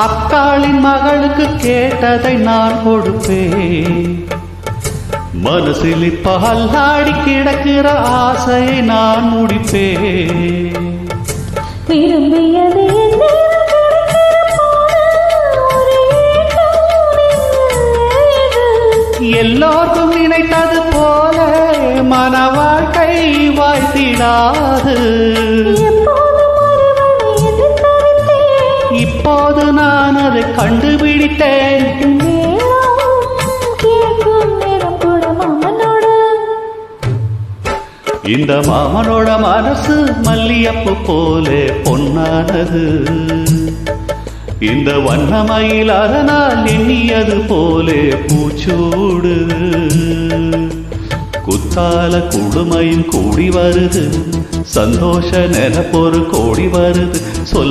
அக்காளின் மகளுக்கு கேட்டதை நான் கொடுப்பேன். மனசில் பல்லாடி கிடக்கிற ஆசையை நான் முடிப்பேன். விரும்பியது எல்லோருக்கும் நினைத்தது போல மன வாழ்க்கை வாழ்த்திடாது. இப்போது நான் அதை கண்டுபிடித்தேன். இந்த மாமனோட மனசு மல்லியப்பு போல பொன்னானது. இந்த வண்ணமயில் அதனால் எண்ணியது போலே பூச்சூடு. குத்தால குடுமையும் கூடி வருது, சந்தோஷ நினைப்பொரு கோடி வருது. சொல்